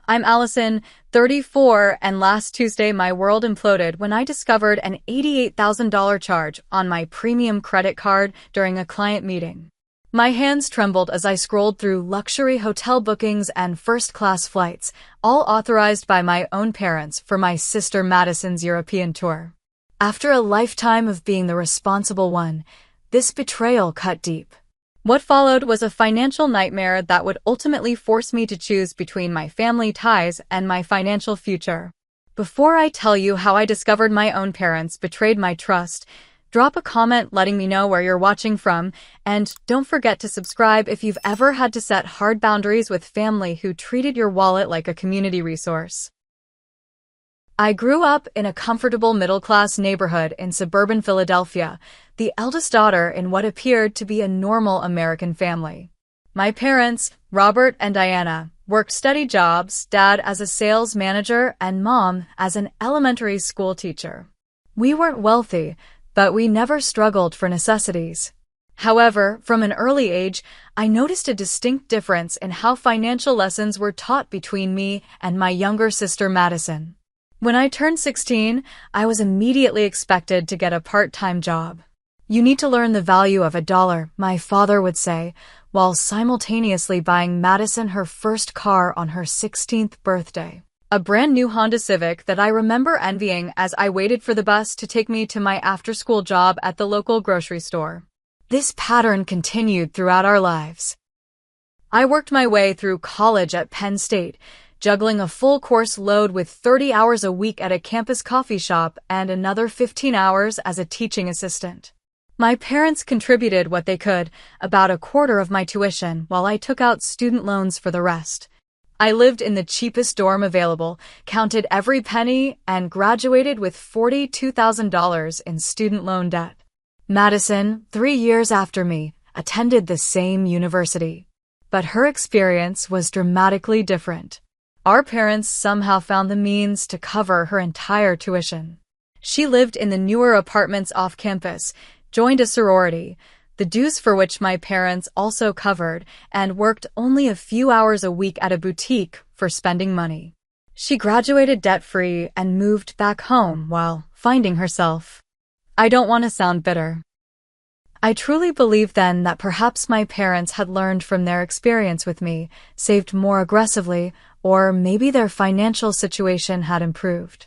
I'm Allison, 34, and last Tuesday my world imploded when I discovered an $88,000 charge on my premium credit card during a client meeting. My hands trembled as I scrolled through luxury hotel bookings and first-class flights, all authorized by my own parents for my sister Madison's European tour. After a lifetime of being the responsible one, this betrayal cut deep. What followed was a financial nightmare that would ultimately force me to choose between my family ties and my financial future. Before I tell you how I discovered my own parents betrayed my trust, drop a comment letting me know where you're watching from, and don't forget to subscribe if you've ever had to set hard boundaries with family who treated your wallet like a community resource. I grew up in a comfortable middle-class neighborhood in suburban Philadelphia, the eldest daughter in what appeared to be a normal American family. My parents, Robert and Diana, worked steady jobs, dad as a sales manager and mom as an elementary school teacher. We weren't wealthy, but we never struggled for necessities. However, from an early age, I noticed a distinct difference in how financial lessons were taught between me and my younger sister Madison. When I turned 16, I was immediately expected to get a part-time job. "You need to learn the value of $1, my father would say, while simultaneously buying Madison her first car on her 16th birthday. A brand new Honda Civic that I remember envying as I waited for the bus to take me to my after-school job at the local grocery store. This pattern continued throughout our lives. I worked my way through college at Penn State, juggling a full course load with 30 hours a week at a campus coffee shop and another 15 hours as a teaching assistant. My parents contributed what they could, about a quarter of my tuition, while I took out student loans for the rest. I lived in the cheapest dorm available, counted every penny, and graduated with $42,000 in student loan debt. Madison, 3 years after me, attended the same university. But her experience was dramatically different. Our parents somehow found the means to cover her entire tuition. She lived in the newer apartments off campus, joined a sorority, the dues for which my parents also covered, and worked only a few hours a week at a boutique for spending money. She graduated debt-free and moved back home while finding herself. I don't want to sound bitter. I truly believe then that perhaps my parents had learned from their experience with me, saved more aggressively, or maybe their financial situation had improved.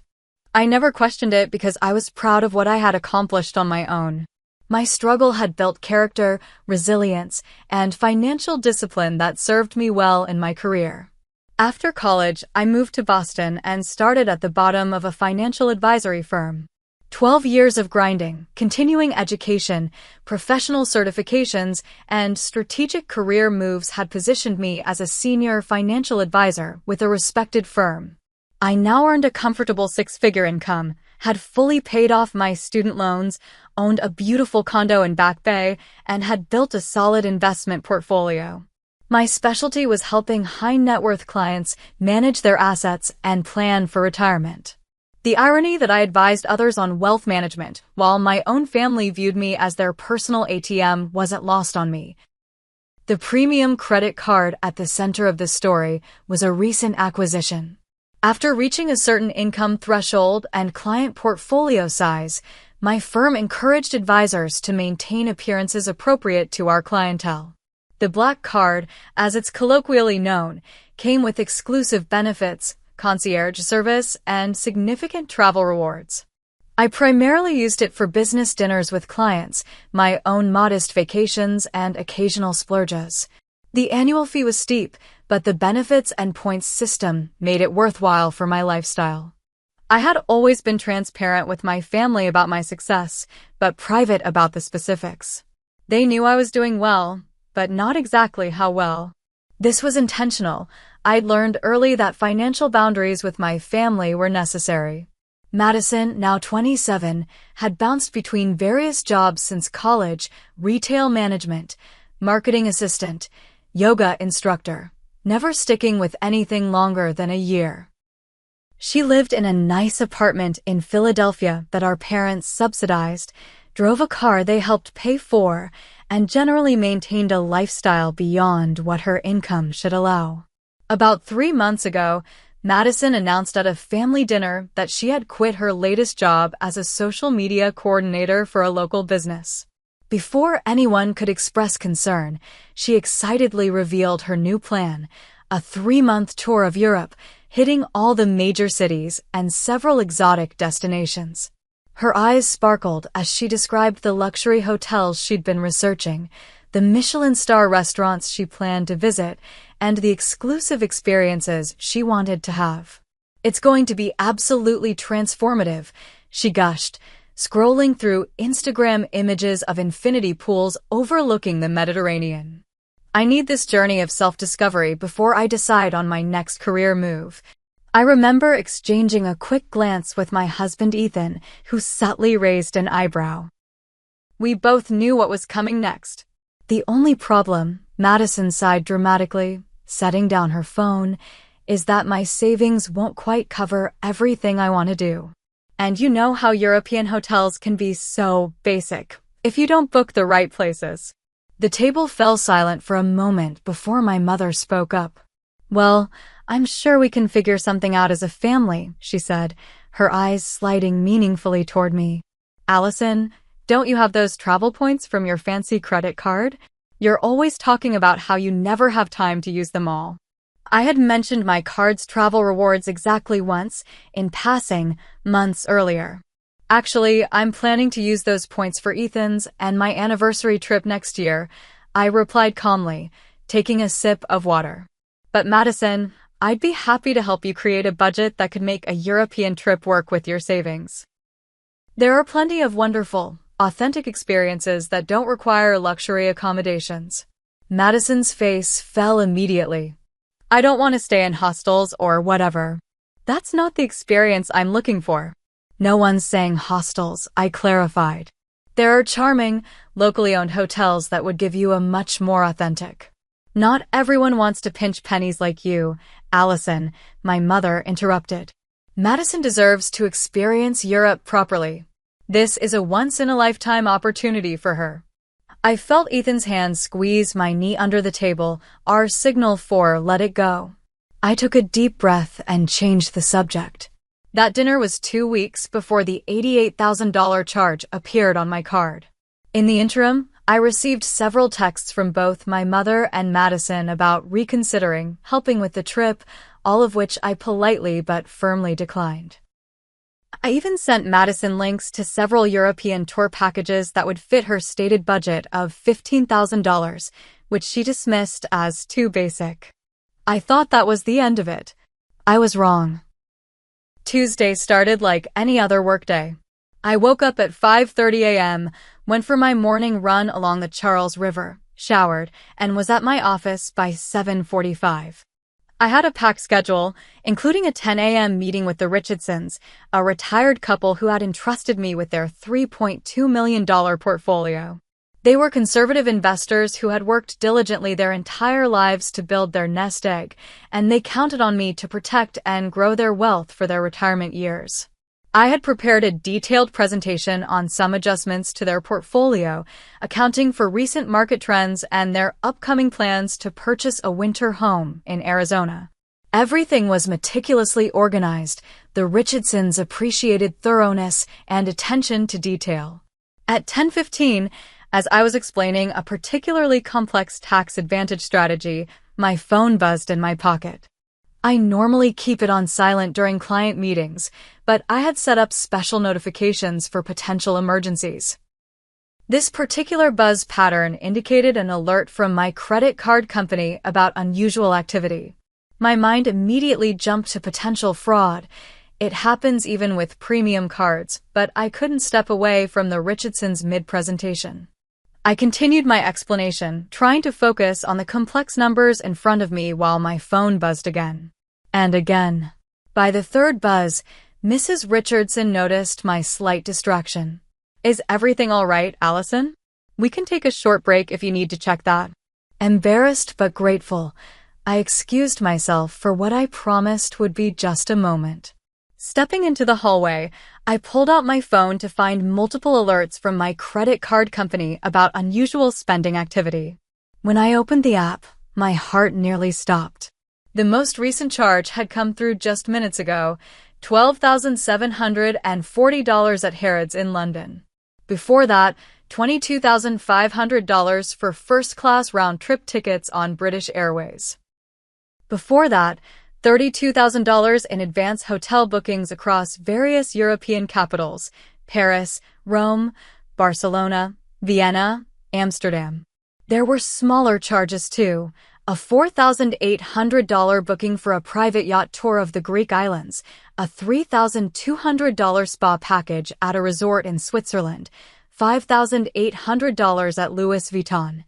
I never questioned it because I was proud of what I had accomplished on my own. My struggle had built character, resilience, and financial discipline that served me well in my career. After college, I moved to Boston and started at the bottom of a financial advisory firm. 12 years of grinding, continuing education, professional certifications, and strategic career moves had positioned me as a senior financial advisor with a respected firm. I now earned a comfortable six-figure income, had fully paid off my student loans, owned a beautiful condo in Back Bay, and had built a solid investment portfolio. My specialty was helping high-net-worth clients manage their assets and plan for retirement. The irony that I advised others on wealth management, while my own family viewed me as their personal ATM, wasn't lost on me. The premium credit card at the center of this story was a recent acquisition. After reaching a certain income threshold and client portfolio size, my firm encouraged advisors to maintain appearances appropriate to our clientele. The Black Card, as it's colloquially known, came with exclusive benefits, concierge service, and significant travel rewards. I primarily used it for business dinners with clients, my own modest vacations, and occasional splurges. The annual fee was steep, but the benefits and points system made it worthwhile for my lifestyle. I had always been transparent with my family about my success, but private about the specifics. They knew I was doing well, but not exactly how well. This was intentional. I'd learned early that financial boundaries with my family were necessary. Madison, now 27, had bounced between various jobs since college: retail management, marketing assistant, yoga instructor, never sticking with anything longer than a year. She lived in a nice apartment in Philadelphia that our parents subsidized, drove a car they helped pay for, and generally maintained a lifestyle beyond what her income should allow. About 3 months ago, Madison announced at a family dinner that she had quit her latest job as a social media coordinator for a local business. Before anyone could express concern, she excitedly revealed her new plan, a 3-month tour of Europe, hitting all the major cities and several exotic destinations. Her eyes sparkled as she described the luxury hotels she'd been researching, the Michelin-star restaurants she planned to visit, and the exclusive experiences she wanted to have. "It's going to be absolutely transformative," she gushed, scrolling through Instagram images of infinity pools overlooking the Mediterranean. "I need this journey of self-discovery before I decide on my next career move." I remember exchanging a quick glance with my husband Ethan, who subtly raised an eyebrow. We both knew what was coming next. "The only problem," Madison sighed dramatically, setting down her phone, "is that my savings won't quite cover everything I want to do. And you know how European hotels can be so basic if you don't book the right places." The table fell silent for a moment before my mother spoke up. "Well, I'm sure we can figure something out as a family," she said, her eyes sliding meaningfully toward me. "Allison, don't you have those travel points from your fancy credit card? You're always talking about how you never have time to use them all." I had mentioned my card's travel rewards exactly once, in passing, months earlier. "Actually, I'm planning to use those points for Ethan's and my anniversary trip next year," I replied calmly, taking a sip of water. "But Madison, I'd be happy to help you create a budget that could make a European trip work with your savings. There are plenty of wonderful, authentic experiences that don't require luxury accommodations." Madison's face fell immediately. "I don't want to stay in hostels or whatever. That's not the experience I'm looking for." "No one's saying hostels," I clarified. "There are charming, locally owned hotels that would give you a much more authentic." "Not everyone wants to pinch pennies like you, Allison," my mother interrupted. "Madison deserves to experience Europe properly. This is a once-in-a-lifetime opportunity for her." I felt Ethan's hand squeeze my knee under the table, our signal for "let it go." I took a deep breath and changed the subject. That dinner was 2 weeks before the $88,000 charge appeared on my card. In the interim, I received several texts from both my mother and Madison about reconsidering helping with the trip, all of which I politely but firmly declined. I even sent Madison links to several European tour packages that would fit her stated budget of $15,000, which she dismissed as too basic. I thought that was the end of it. I was wrong. Tuesday started like any other workday. I woke up at 5:30 a.m., went for my morning run along the Charles River, showered, and was at my office by 7:45. I had a packed schedule, including a 10 a.m. meeting with the Richardsons, a retired couple who had entrusted me with their $3.2 million portfolio. They were conservative investors who had worked diligently their entire lives to build their nest egg, and they counted on me to protect and grow their wealth for their retirement years. I had prepared a detailed presentation on some adjustments to their portfolio, accounting for recent market trends and their upcoming plans to purchase a winter home in Arizona. Everything was meticulously organized. The Richardsons appreciated thoroughness and attention to detail. At 10:15, as I was explaining a particularly complex tax advantage strategy, my phone buzzed in my pocket. I normally keep it on silent during client meetings, but I had set up special notifications for potential emergencies. This particular buzz pattern indicated an alert from my credit card company about unusual activity. My mind immediately jumped to potential fraud. It happens even with premium cards, but I couldn't step away from the Richardsons mid-presentation. I continued my explanation, trying to focus on the complex numbers in front of me while my phone buzzed again. And again. By the third buzz, Mrs. Richardson noticed my slight distraction. "Is everything all right, Allison? We can take a short break if you need to check that." Embarrassed but grateful, I excused myself for what I promised would be just a moment. Stepping into the hallway, I pulled out my phone to find multiple alerts from my credit card company about unusual spending activity. When I opened the app, my heart nearly stopped. The most recent charge had come through just minutes ago, $12,740 at Harrods in London. Before that, $22,500 for first-class round-trip tickets on British Airways. Before that, $32,000 in advance hotel bookings across various European capitals: Paris, Rome, Barcelona, Vienna, Amsterdam. There were smaller charges too. A $4,800 booking for a private yacht tour of the Greek islands, a $3,200 spa package at a resort in Switzerland, $5,800 at Louis Vuitton,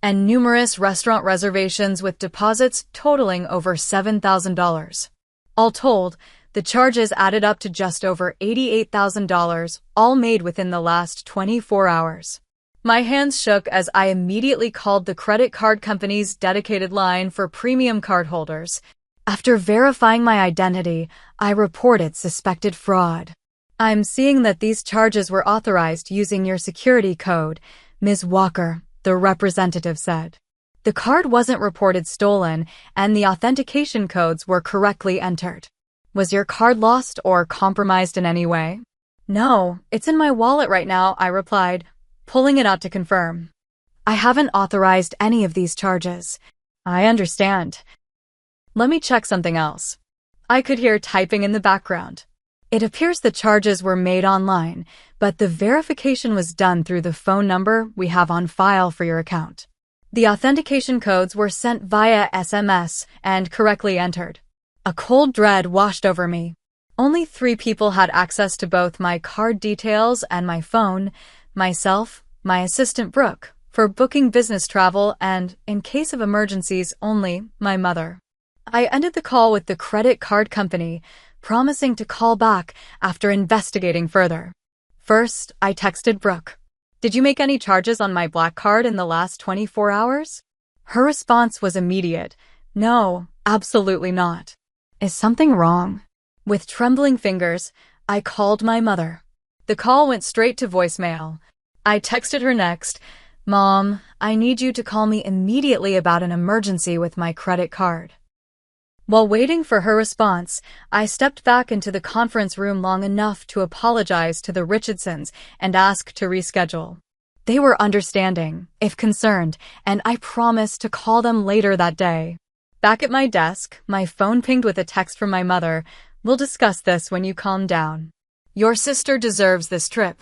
and numerous restaurant reservations with deposits totaling over $7,000. All told, the charges added up to just over $88,000, all made within the last 24 hours. My hands shook as I immediately called the credit card company's dedicated line for premium cardholders. After verifying my identity, I reported suspected fraud. "I'm seeing that these charges were authorized using your security code, Ms. Walker," the representative said. The card wasn't reported stolen, and the authentication codes were correctly entered. "Was your card lost or compromised in any way?" "No, it's in my wallet right now," I replied, pulling it out to confirm. "I haven't authorized any of these charges." "I understand. Let me check something else." I could hear typing in the background. "It appears the charges were made online, but the verification was done through the phone number we have on file for your account. The authentication codes were sent via SMS and correctly entered." A cold dread washed over me. Only 3 people had access to both my card details and my phone: myself, my assistant Brooke, for booking business travel, and, in case of emergencies only, my mother. I ended the call with the credit card company, promising to call back after investigating further. First, I texted Brooke. "Did you make any charges on my black card in the last 24 hours? Her response was immediate. "No, absolutely not." "Is something wrong?" With trembling fingers, I called my mother. The call went straight to voicemail. I texted her next. "Mom, I need you to call me immediately about an emergency with my credit card." While waiting for her response, I stepped back into the conference room long enough to apologize to the Richardsons and ask to reschedule. They were understanding, if concerned, and I promised to call them later that day. Back at my desk, my phone pinged with a text from my mother. "We'll discuss this when you calm down. Your sister deserves this trip."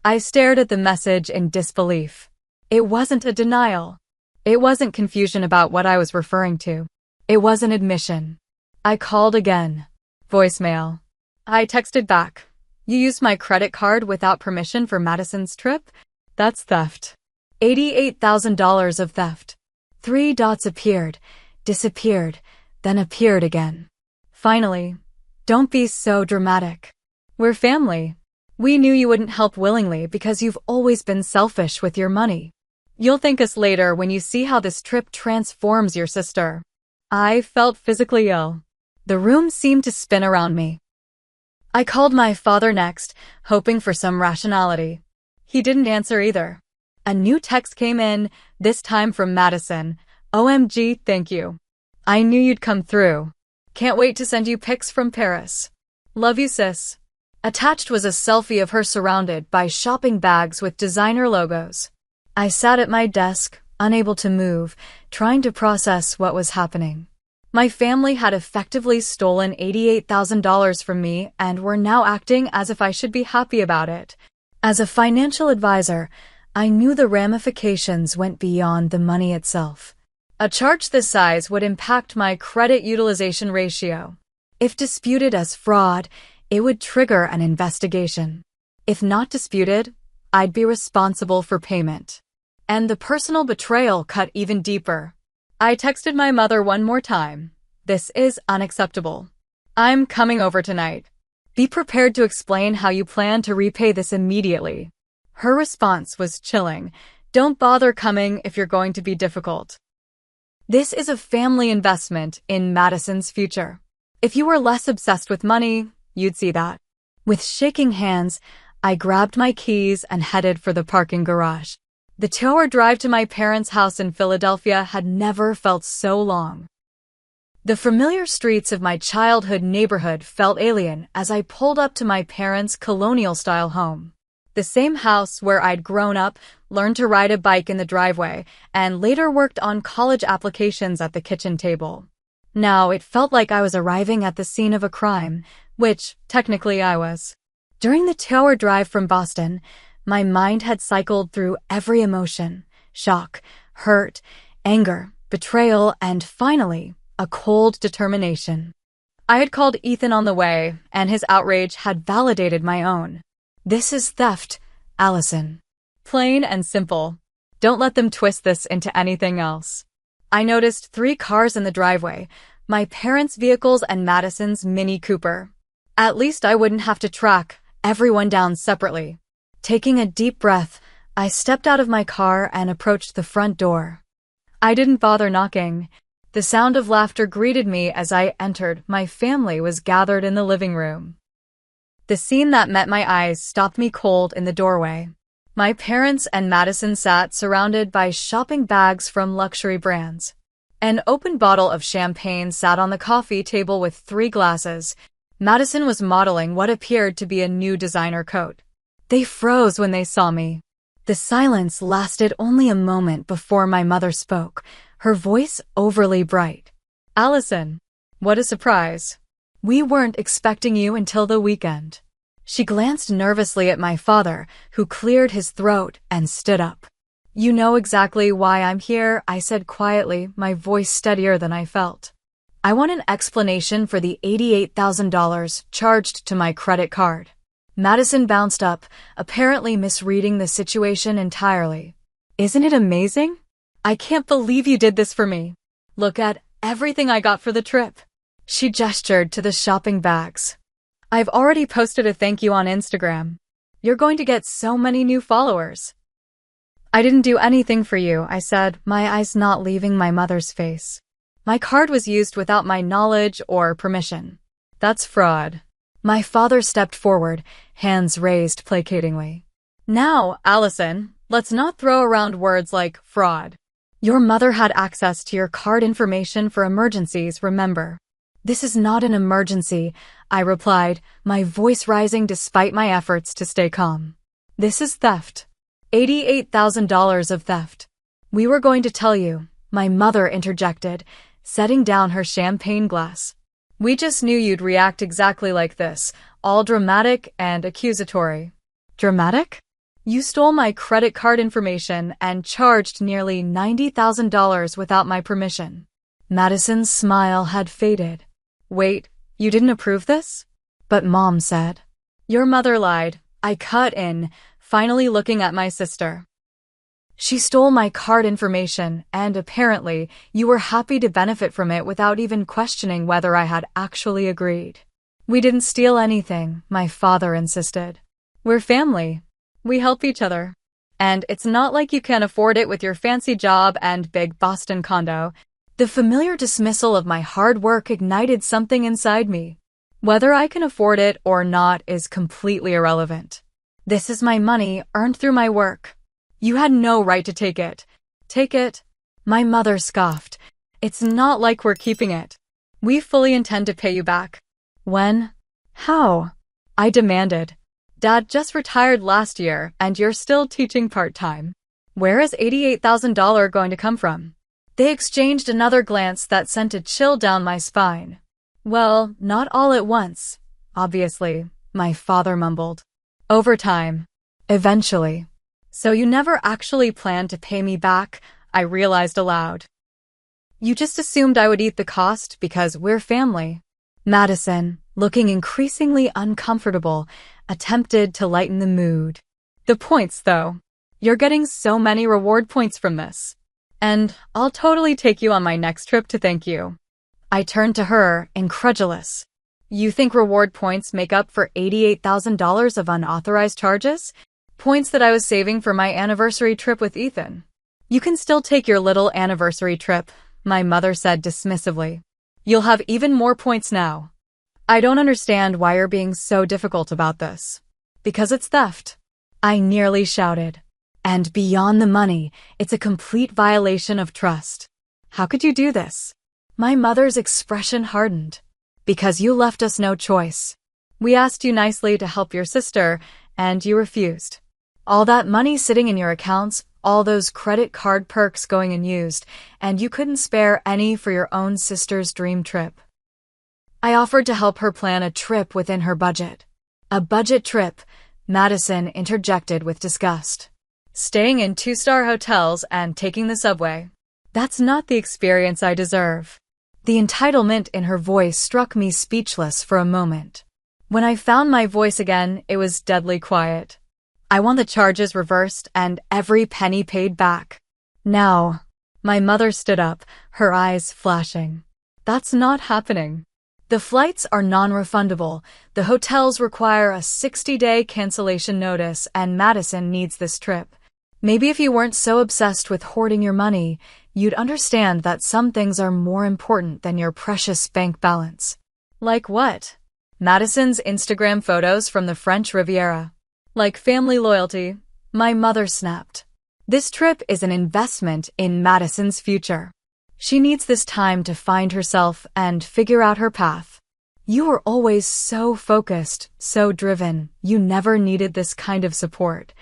I stared at the message in disbelief. It wasn't a denial. It wasn't confusion about what I was referring to. It was an admission. I called again. Voicemail. I texted back. "You used my credit card without permission for Madison's trip? That's theft. $88,000 of theft." 3 dots appeared, disappeared, then appeared again. Finally, "Don't be so dramatic. We're family. We knew you wouldn't help willingly because you've always been selfish with your money. You'll thank us later when you see how this trip transforms your sister." I felt physically ill. The room seemed to spin around me. I called my father next, hoping for some rationality. He didn't answer either. A new text came in, this time from Madison. "OMG, thank you. I knew you'd come through. Can't wait to send you pics from Paris. Love you, sis." Attached was a selfie of her surrounded by shopping bags with designer logos. I sat at my desk, unable to move, trying to process what was happening. My family had effectively stolen $88,000 from me and were now acting as if I should be happy about it. As a financial advisor, I knew the ramifications went beyond the money itself. A charge this size would impact my credit utilization ratio. If disputed as fraud, it would trigger an investigation. If not disputed, I'd be responsible for payment. And the personal betrayal cut even deeper. I texted my mother one more time. "This is unacceptable. I'm coming over tonight. Be prepared to explain how you plan to repay this immediately." Her response was chilling. "Don't bother coming if you're going to be difficult. This is a family investment in Madison's future. If you were less obsessed with money, you'd see that." With shaking hands, I grabbed my keys and headed for the parking garage. The 2-hour drive to my parents' house in Philadelphia had never felt so long. The familiar streets of my childhood neighborhood felt alien as I pulled up to my parents' colonial-style home. The same house where I'd grown up, learned to ride a bike in the driveway, and later worked on college applications at the kitchen table. Now it felt like I was arriving at the scene of a crime, which, technically, I was. During the 2-hour drive from Boston, my mind had cycled through every emotion: shock, hurt, anger, betrayal, and finally, a cold determination. I had called Ethan on the way, and his outrage had validated my own. This is theft, Allison. Plain and simple. Don't let them twist this into anything else. I noticed 3 cars in the driveway: my parents' vehicles and Madison's Mini Cooper. At least I wouldn't have to track everyone down separately. Taking a deep breath, I stepped out of my car and approached the front door. I didn't bother knocking. The sound of laughter greeted me as I entered. My family was gathered in the living room. The scene that met my eyes stopped me cold in the doorway. My parents and Madison sat surrounded by shopping bags from luxury brands. An open bottle of champagne sat on the coffee table with 3 glasses. Madison was modeling what appeared to be a new designer coat. They froze when they saw me. The silence lasted only a moment before my mother spoke, her voice overly bright. Allison, what a surprise. We weren't expecting you until the weekend. She glanced nervously at my father, who cleared his throat and stood up. You know exactly why I'm here, I said quietly, my voice steadier than I felt. I want an explanation for the $88,000 charged to my credit card. Madison bounced up, apparently misreading the situation entirely. Isn't it amazing? I can't believe you did this for me. Look at everything I got for the trip. She gestured to the shopping bags. I've already posted a thank you on Instagram. You're going to get so many new followers. I didn't do anything for you, I said, my eyes not leaving my mother's face. My card was used without my knowledge or permission. That's fraud. My father stepped forward, hands raised placatingly. Now, Allison, let's not throw around words like fraud. Your mother had access to your card information for emergencies, remember? This is not an emergency, I replied, my voice rising despite my efforts to stay calm. This is theft. $88,000 of theft. We were going to tell you, my mother interjected, setting down her champagne glass. We just knew you'd react exactly like this, all dramatic and accusatory. Dramatic? You stole my credit card information and charged nearly $90,000 without my permission. Madison's smile had faded. Wait, you didn't approve this? But Mom said. Your mother lied, I cut in, finally looking at my sister. She stole my card information, and apparently, you were happy to benefit from it without even questioning whether I had actually agreed. We didn't steal anything, my father insisted. We're family. We help each other. And it's not like you can't afford it with your fancy job and big Boston condo. The familiar dismissal of my hard work ignited something inside me. Whether I can afford it or not is completely irrelevant. This is my money earned through my work. You had no right to take it. Take it? My mother scoffed. It's not like we're keeping it. We fully intend to pay you back. When? How? I demanded. Dad just retired last year, and you're still teaching part-time. Where is $88,000 going to come from? They exchanged another glance that sent a chill down my spine. Well, not all at once, obviously, my father mumbled. Over time. Eventually. So you never actually planned to pay me back, I realized aloud. You just assumed I would eat the cost because we're family. Madison, looking increasingly uncomfortable, attempted to lighten the mood. The points, though. You're getting so many reward points from this. And I'll totally take you on my next trip to thank you. I turned to her, incredulous. You think reward points make up for $88,000 of unauthorized charges? Points that I was saving for my anniversary trip with Ethan. You can still take your little anniversary trip, my mother said dismissively. You'll have even more points now. I don't understand why you're being so difficult about this. Because it's theft. I nearly shouted. And beyond the money, it's a complete violation of trust. How could you do this? My mother's expression hardened. Because you left us no choice. We asked you nicely to help your sister, and you refused. All that money sitting in your accounts, all those credit card perks going unused, and you couldn't spare any for your own sister's dream trip. I offered to help her plan a trip within her budget. A budget trip, Madison interjected with disgust. Staying in 2-star hotels and taking the subway. That's not the experience I deserve. The entitlement in her voice struck me speechless for a moment. When I found my voice again, it was deadly quiet. I want the charges reversed and every penny paid back. Now. My mother stood up, her eyes flashing. That's not happening. The flights are non-refundable, the hotels require a 60-day cancellation notice, and Madison needs this trip. Maybe if you weren't so obsessed with hoarding your money, you'd understand that some things are more important than your precious bank balance. Like what? Madison's Instagram photos from the French Riviera. Like family loyalty, my mother snapped. This trip is an investment in Madison's future. She needs this time to find herself and figure out her path. You were always so focused, so driven, you never needed this kind of support.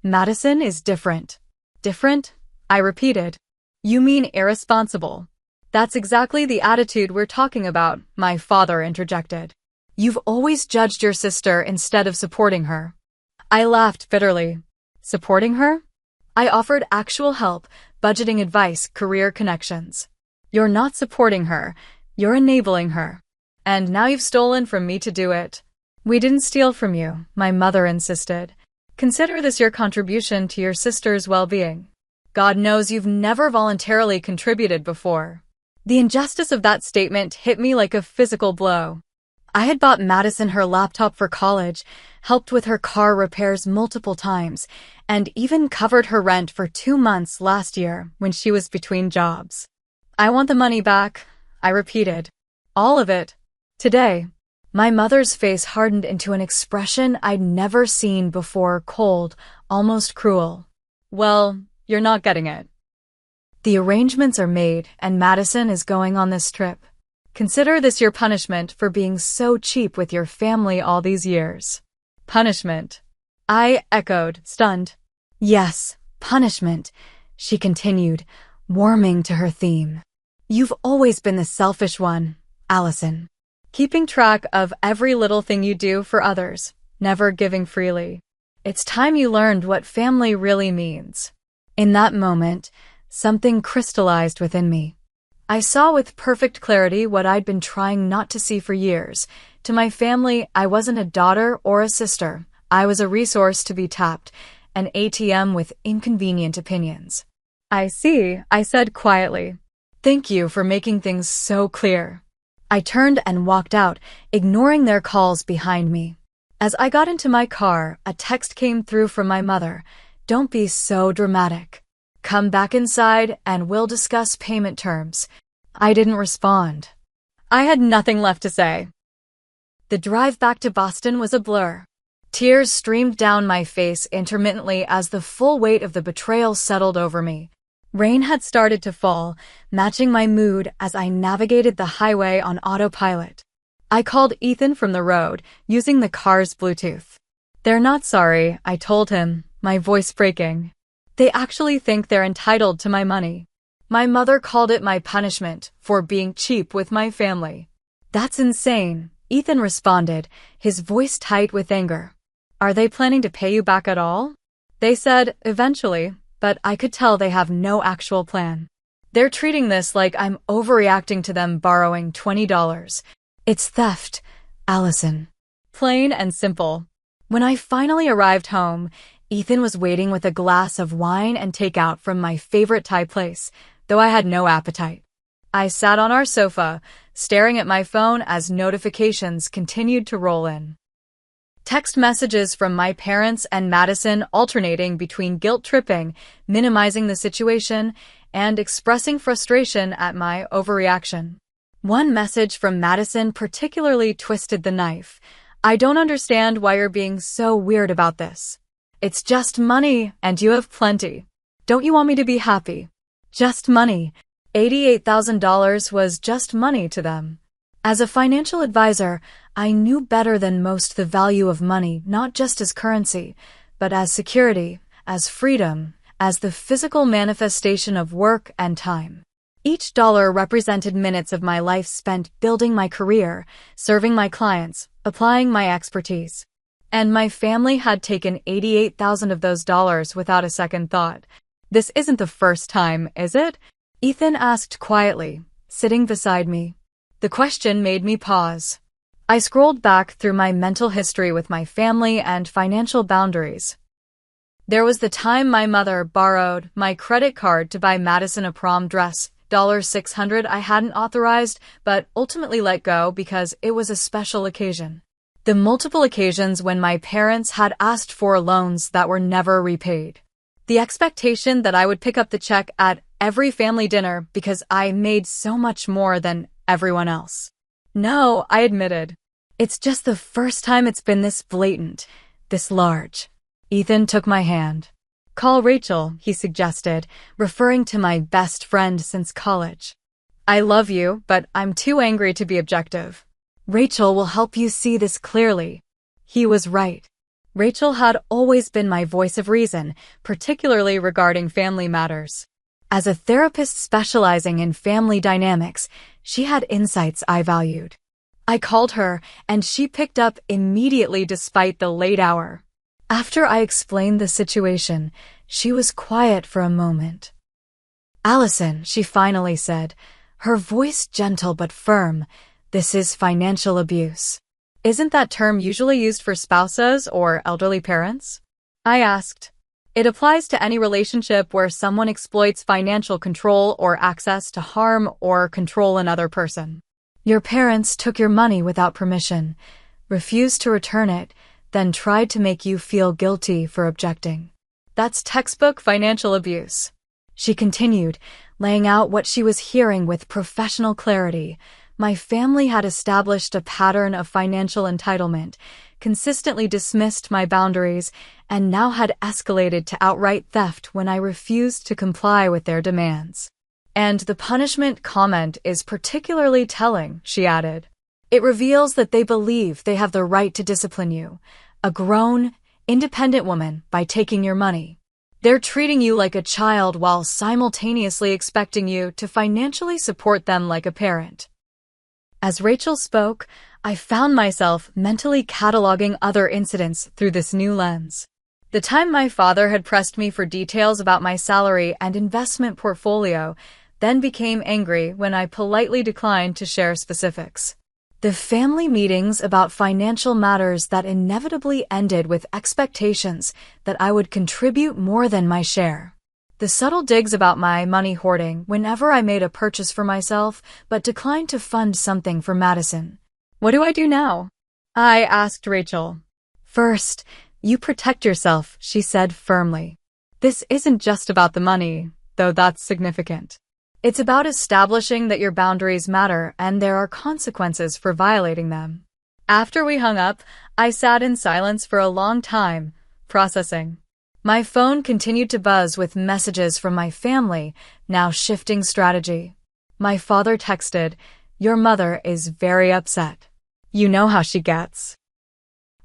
Madison is different. Different? I repeated. You mean irresponsible. That's exactly the attitude we're talking about, my father interjected. You've always judged your sister instead of supporting her. I laughed bitterly. Supporting her? I offered actual help, budgeting advice, career connections. You're not supporting her, you're enabling her. And now you've stolen from me to do it. We didn't steal from you, my mother insisted. Consider this your contribution to your sister's well-being. God knows you've never voluntarily contributed before. The injustice of that statement hit me like a physical blow. I had bought Madison her laptop for college, helped with her car repairs multiple times, and even covered her rent for 2 months last year when she was between jobs. I want the money back, I repeated. All of it. Today. My mother's face hardened into an expression I'd never seen before, cold, almost cruel. Well, you're not getting it. The arrangements are made, and Madison is going on this trip. Consider this your punishment for being so cheap with your family all these years. Punishment. I echoed, stunned. Yes, punishment, she continued, warming to her theme. You've always been the selfish one, Allison. Keeping track of every little thing you do for others, never giving freely. It's time you learned what family really means. In that moment, something crystallized within me. I saw with perfect clarity what I'd been trying not to see for years. To my family, I wasn't a daughter or a sister. I was a resource to be tapped, an ATM with inconvenient opinions. I see, I said quietly. Thank you for making things so clear. I turned and walked out, ignoring their calls behind me. As I got into my car, a text came through from my mother. Don't be so dramatic. Come back inside and we'll discuss payment terms. I didn't respond. I had nothing left to say. The drive back to Boston was a blur. Tears streamed down my face intermittently as the full weight of the betrayal settled over me. Rain had started to fall, matching my mood as I navigated the highway on autopilot. I called Ethan from the road, using the car's Bluetooth. They're not sorry, I told him, my voice breaking. They actually think they're entitled to my money. My mother called it my punishment for being cheap with my family. That's insane, Ethan responded, his voice tight with anger. Are they planning to pay you back at all? They said, eventually, but I could tell they have no actual plan. They're treating this like I'm overreacting to them borrowing $20. It's theft, Allison. Plain and simple. When I finally arrived home, Ethan was waiting with a glass of wine and takeout from my favorite Thai place, though I had no appetite. I sat on our sofa, staring at my phone as notifications continued to roll in. Text messages from my parents and Madison alternating between guilt-tripping, minimizing the situation, and expressing frustration at my overreaction. One message from Madison particularly twisted the knife. I don't understand why you're being so weird about this. It's just money, and you have plenty. Don't you want me to be happy? Just money. $88,000 was just money to them. As a financial advisor, I knew better than most the value of money, not just as currency, but as security, as freedom, as the physical manifestation of work and time. Each dollar represented minutes of my life spent building my career, serving my clients, applying my expertise. And my family had taken $88,000 of those dollars without a second thought. "This isn't the first time, is it?" Ethan asked quietly, sitting beside me. The question made me pause. I scrolled back through my mental history with my family and financial boundaries. There was the time my mother borrowed my credit card to buy Madison a prom dress, $600 I hadn't authorized, but ultimately let go because it was a special occasion. The multiple occasions when my parents had asked for loans that were never repaid. The expectation that I would pick up the check at every family dinner because I made so much more than everyone else. "No," I admitted. "It's just the first time it's been this blatant, this large." Ethan took my hand. "Call Rachel," he suggested, referring to my best friend since college. "I love you, but I'm too angry to be objective. Rachel will help you see this clearly." He was right. Rachel had always been my voice of reason, particularly regarding family matters. As a therapist specializing in family dynamics, she had insights I valued. I called her, and she picked up immediately despite the late hour. After I explained the situation, she was quiet for a moment. "Allison," she finally said, her voice gentle but firm, "this is financial abuse." "Isn't that term usually used for spouses or elderly parents?" I asked. "It applies to any relationship where someone exploits financial control or access to harm or control another person. Your parents took your money without permission, refused to return it, then tried to make you feel guilty for objecting. That's textbook financial abuse." She continued, laying out what she was hearing with professional clarity. My family had established a pattern of financial entitlement, consistently dismissed my boundaries, and now had escalated to outright theft when I refused to comply with their demands. "And the punishment comment is particularly telling," she added. "It reveals that they believe they have the right to discipline you, a grown, independent woman, by taking your money. They're treating you like a child while simultaneously expecting you to financially support them like a parent." As Rachel spoke, I found myself mentally cataloging other incidents through this new lens. The time my father had pressed me for details about my salary and investment portfolio, then became angry when I politely declined to share specifics. The family meetings about financial matters that inevitably ended with expectations that I would contribute more than my share. The subtle digs about my money hoarding whenever I made a purchase for myself but declined to fund something for Madison. "What do I do now?" I asked Rachel. "First, you protect yourself," she said firmly. "This isn't just about the money, though that's significant. It's about establishing that your boundaries matter and there are consequences for violating them." After we hung up, I sat in silence for a long time, processing. My phone continued to buzz with messages from my family, now shifting strategy. My father texted, "Your mother is very upset. You know how she gets.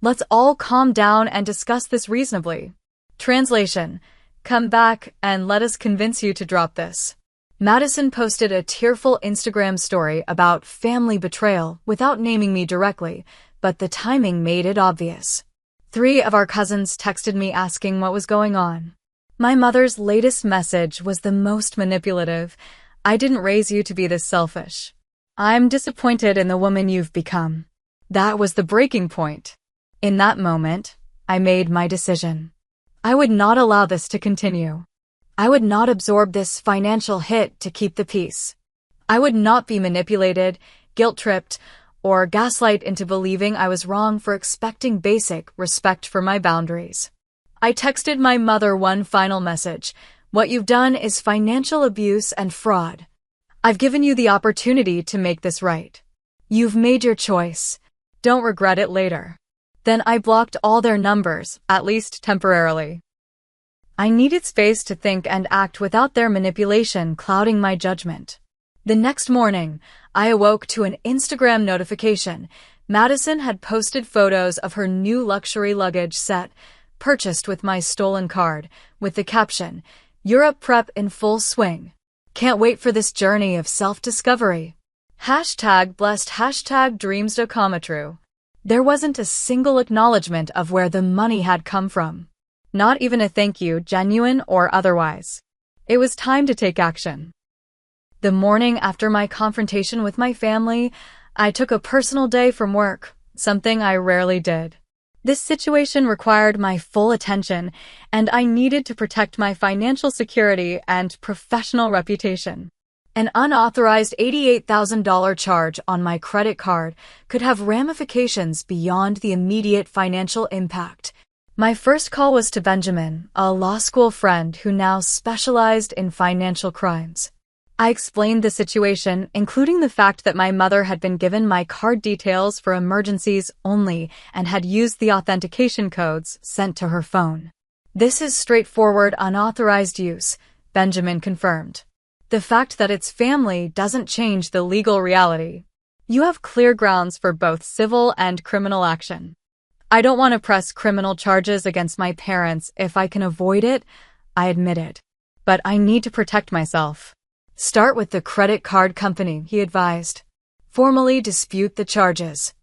Let's all calm down and discuss this reasonably." Translation: "Come back and let us convince you to drop this." Madison posted a tearful Instagram story about family betrayal without naming me directly, but the timing made it obvious. 3 of our cousins texted me asking what was going on. My mother's latest message was the most manipulative. "I didn't raise you to be this selfish. I'm disappointed in the woman you've become." That was the breaking point. In that moment, I made my decision. I would not allow this to continue. I would not absorb this financial hit to keep the peace. I would not be manipulated, guilt-tripped, or gaslight into believing I was wrong for expecting basic respect for my boundaries. I texted my mother one final message: "What you've done is financial abuse and fraud. I've given you the opportunity to make this right. You've made your choice. Don't regret it later." Then I blocked all their numbers, at least temporarily. I needed space to think and act without their manipulation clouding my judgment. The next morning, I awoke to an Instagram notification. Madison had posted photos of her new luxury luggage set, purchased with my stolen card, with the caption, "Europe prep in full swing. Can't wait for this journey of self-discovery. Hashtag blessed, hashtag dreams do come true." There wasn't a single acknowledgement of where the money had come from. Not even a thank you, genuine or otherwise. It was time to take action. The morning after my confrontation with my family, I took a personal day from work, something I rarely did. This situation required my full attention, and I needed to protect my financial security and professional reputation. An unauthorized $88,000 charge on my credit card could have ramifications beyond the immediate financial impact. My first call was to Benjamin, a law school friend who now specialized in financial crimes. I explained the situation, including the fact that my mother had been given my card details for emergencies only and had used the authentication codes sent to her phone. "This is straightforward, unauthorized use," Benjamin confirmed. "The fact that it's family doesn't change the legal reality. You have clear grounds for both civil and criminal action. I don't want to press criminal charges against my parents if I can avoid it," I admitted. "But I need to protect myself." "Start with the credit card company," he advised. "Formally dispute the charges.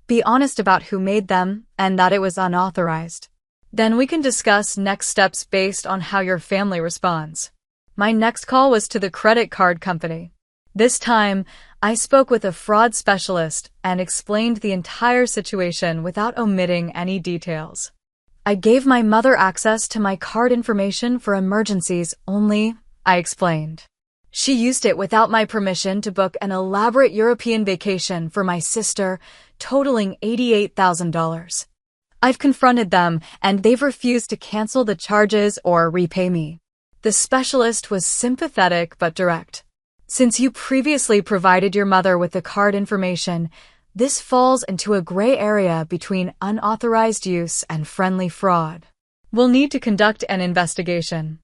Be honest about who made them and that it was unauthorized. Then we can discuss next steps based on how your family responds." My next call was to the credit card company. This time, I spoke with a fraud specialist and explained the entire situation without omitting any details. "I gave my mother access to my card information for emergencies only," I explained. "She used it without my permission to book an elaborate European vacation for my sister, totaling $88,000. I've confronted them, and they've refused to cancel the charges or repay me." The specialist was sympathetic but direct. "Since you previously provided your mother with the card information, this falls into a gray area between unauthorized use and friendly fraud. We'll need to conduct an investigation."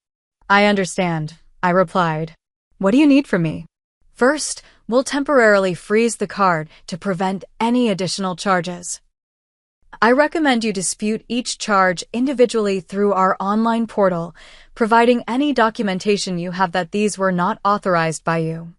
"I understand," I replied. "What do you need from me?" "First, we'll temporarily freeze the card to prevent any additional charges. I recommend you dispute each charge individually through our online portal, providing any documentation you have that these were not authorized by you."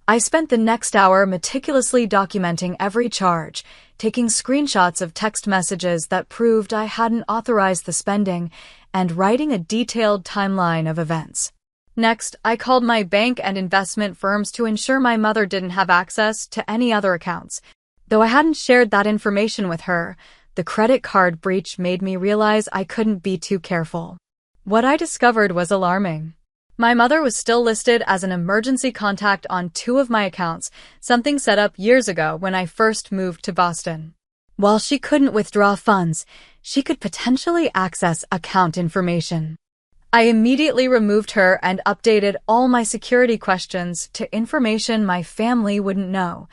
I spent the next hour meticulously documenting every charge, taking screenshots of text messages that proved I hadn't authorized the spending, and writing a detailed timeline of events. Next, I called my bank and investment firms to ensure my mother didn't have access to any other accounts. Though I hadn't shared that information with her, the credit card breach made me realize I couldn't be too careful. What I discovered was alarming. My mother was still listed as an emergency contact on 2 of my accounts, something set up years ago when I first moved to Boston. While she couldn't withdraw funds, she could potentially access account information. I immediately removed her and updated all my security questions to information my family wouldn't know.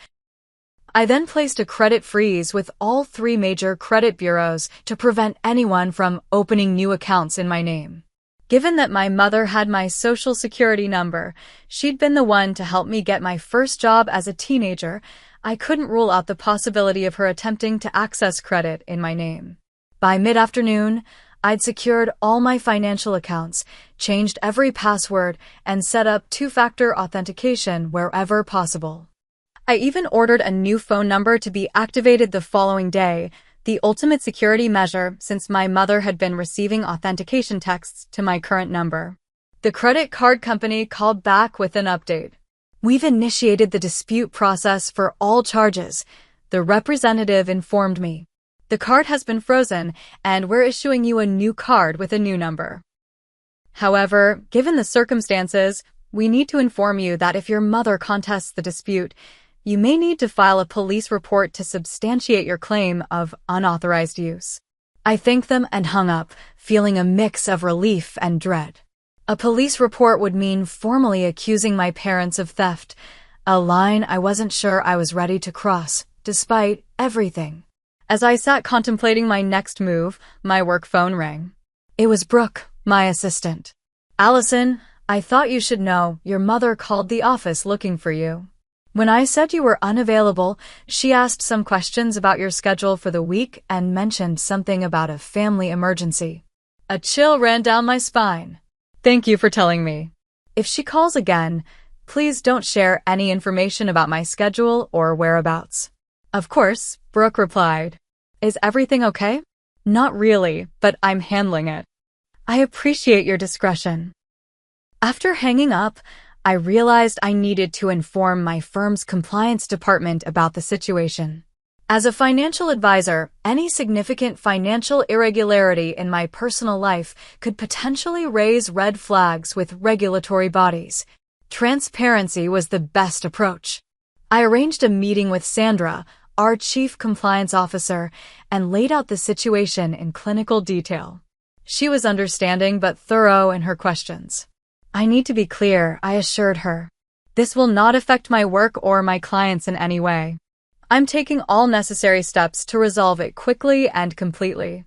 I then placed a credit freeze with all 3 major credit bureaus to prevent anyone from opening new accounts in my name. Given that my mother had my social security number, she'd been the one to help me get my first job as a teenager, I couldn't rule out the possibility of her attempting to access credit in my name. By mid-afternoon, I'd secured all my financial accounts, changed every password, and set up 2-factor authentication wherever possible. I even ordered a new phone number to be activated the following day, the ultimate security measure since my mother had been receiving authentication texts to my current number. The credit card company called back with an update. "We've initiated the dispute process for all charges," the representative informed me. "The card has been frozen, and we're issuing you a new card with a new number. However, given the circumstances, we need to inform you that if your mother contests the dispute, you may need to file a police report to substantiate your claim of unauthorized use." I thanked them and hung up, feeling a mix of relief and dread. A police report would mean formally accusing my parents of theft, a line I wasn't sure I was ready to cross, despite everything. As I sat contemplating my next move, my work phone rang. It was Brooke, my assistant. "Allison, I thought you should know your mother called the office looking for you. When I said you were unavailable, she asked some questions about your schedule for the week and mentioned something about a family emergency. A chill ran down my spine. Thank you for telling me. If she calls again, please don't share any information about my schedule or whereabouts. Of course, Brooke replied. Is everything okay? Not really, but I'm handling it. I appreciate your discretion. After hanging up, I realized I needed to inform my firm's compliance department about the situation. As a financial advisor, any significant financial irregularity in my personal life could potentially raise red flags with regulatory bodies. Transparency was the best approach. I arranged a meeting with Sandra, our chief compliance officer, and laid out the situation in clinical detail. She was understanding but thorough in her questions. I need to be clear, I assured her. This will not affect my work or my clients in any way. I'm taking all necessary steps to resolve it quickly and completely.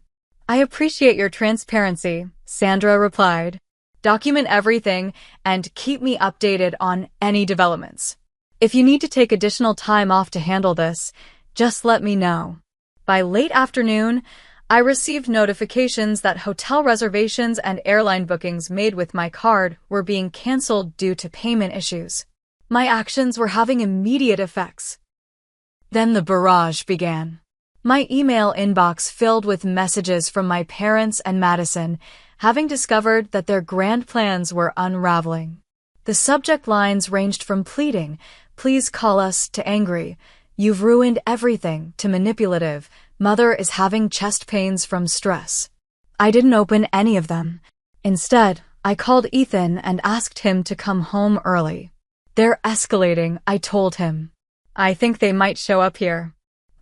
I appreciate your transparency, Sandra replied. Document everything and keep me updated on any developments. If you need to take additional time off to handle this, just let me know. By late afternoon, I received notifications that hotel reservations and airline bookings made with my card were being canceled due to payment issues. My actions were having immediate effects. Then the barrage began. My email inbox filled with messages from my parents and Madison, having discovered that their grand plans were unraveling. The subject lines ranged from pleading, "Please call us," to angry, "You've ruined everything," to manipulative, "Mother is having chest pains from stress." I didn't open any of them. Instead, I called Ethan and asked him to come home early. "They're escalating," I told him. "I think they might show up here."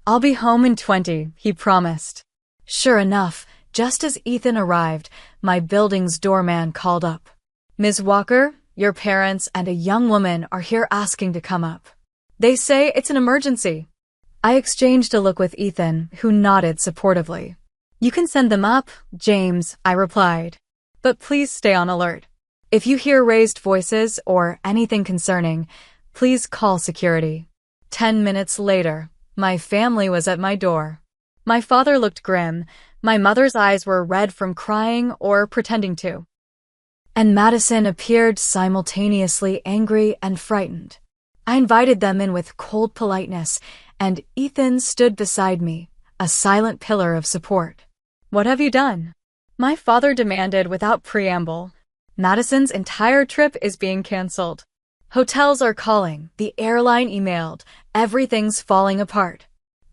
"I'll be home in 20, he promised. Sure enough, just as Ethan arrived, my building's doorman called up. "Ms. Walker, your parents and a young woman are here asking to come up. They say it's an emergency." I exchanged a look with Ethan, who nodded supportively. "You can send them up, James," I replied. "But please stay on alert. If you hear raised voices or anything concerning, please call security." 10 minutes later, my family was at my door. My father looked grim, my mother's eyes were red from crying or pretending to. And Madison appeared simultaneously angry and frightened. I invited them in with cold politeness, and Ethan stood beside me, a silent pillar of support. "What have you done?" My father demanded without preamble. "Madison's entire trip is being canceled. Hotels are calling, the airline emailed, everything's falling apart."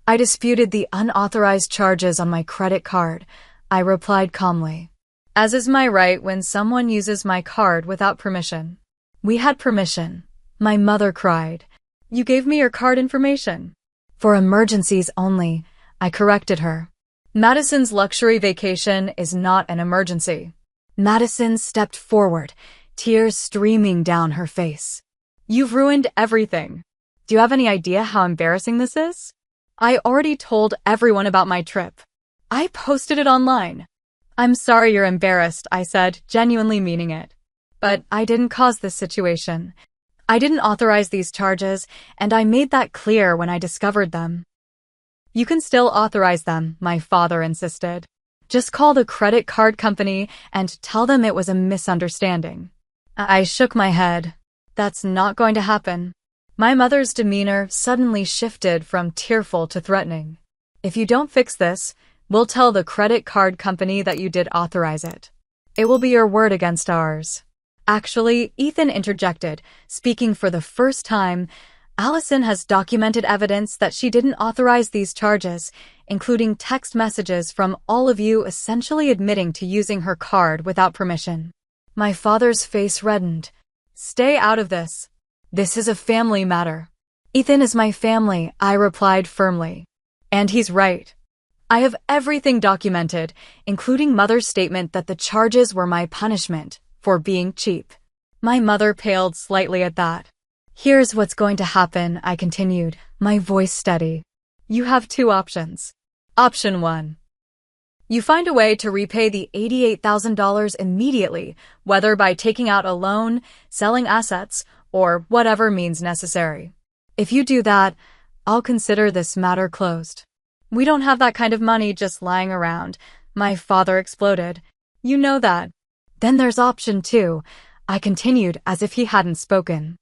I disputed the unauthorized charges on my credit card. I replied calmly, "As is my right when someone uses my card without permission." "We had permission," my mother cried. "You gave me your card information." "For emergencies only," I corrected her. "Madison's luxury vacation is not an emergency." Madison stepped forward, tears streaming down her face. "You've ruined everything. Do you have any idea how embarrassing this is? I already told everyone about my trip. I posted it online." "I'm sorry you're embarrassed," I said, genuinely meaning it. "But I didn't cause this situation. I didn't authorize these charges, and I made that clear when I discovered them." "You can still authorize them," my father insisted. "Just call the credit card company and tell them it was a misunderstanding." I shook my head. "That's not going to happen." My mother's demeanor suddenly shifted from tearful to threatening. "If you don't fix this, we'll tell the credit card company that you did authorize it. It will be your word against ours." Actually, Ethan interjected, speaking for the first time. "Allison has documented evidence that she didn't authorize these charges, including text messages from all of you essentially admitting to using her card without permission." My father's face reddened. "Stay out of this. This is a family matter." "Ethan is my family," I replied firmly. "And he's right. I have everything documented, including Mother's statement that the charges were my punishment for being cheap." My mother paled slightly at that. "Here's what's going to happen," I continued, my voice steady. "You have two options. Option 1. You find a way to repay the $88,000 immediately, whether by taking out a loan, selling assets, or whatever means necessary. If you do that, I'll consider this matter closed. We don't have that kind of money just lying around, my father exploded. You know that. Then there's option 2, I continued as if he hadn't spoken.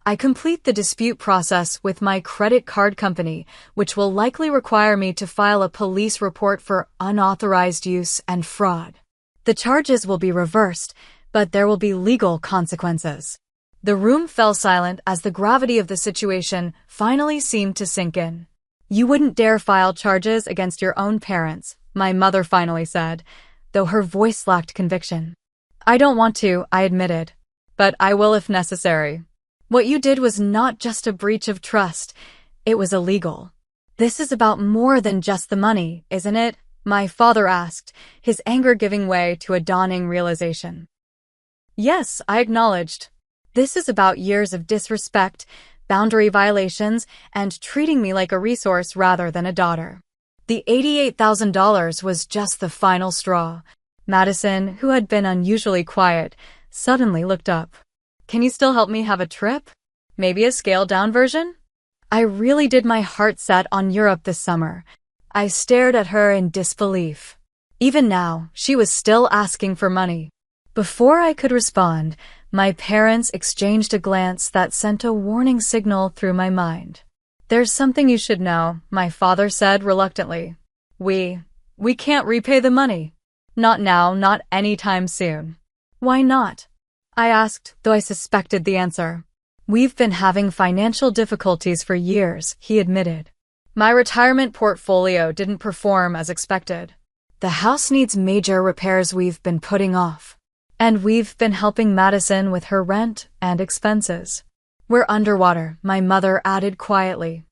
I complete the dispute process with my credit card company, which will likely require me to file a police report for unauthorized use and fraud. The charges will be reversed, but there will be legal consequences. The room fell silent as the gravity of the situation finally seemed to sink in. You wouldn't dare file charges against your own parents, my mother finally said, though her voice lacked conviction. I don't want to, I admitted, but I will if necessary. What you did was not just a breach of trust, it was illegal. This is about more than just the money, isn't it? My father asked, his anger giving way to a dawning realization. Yes, I acknowledged. This is about years of disrespect, boundary violations, and treating me like a resource rather than a daughter. The $88,000 was just the final straw. Madison, who had been unusually quiet, suddenly looked up. Can you still help me have a trip? Maybe a scaled-down version? I really did my heart set on Europe this summer. I stared at her in disbelief. Even now, she was still asking for money. Before I could respond, my parents exchanged a glance that sent a warning signal through my mind. There's something you should know, my father said reluctantly. We can't repay the money. Not now, not anytime soon. Why not? I asked, though I suspected the answer. We've been having financial difficulties for years, he admitted. My retirement portfolio didn't perform as expected. The house needs major repairs we've been putting off. And we've been helping Madison with her rent and expenses. We're underwater, my mother added quietly.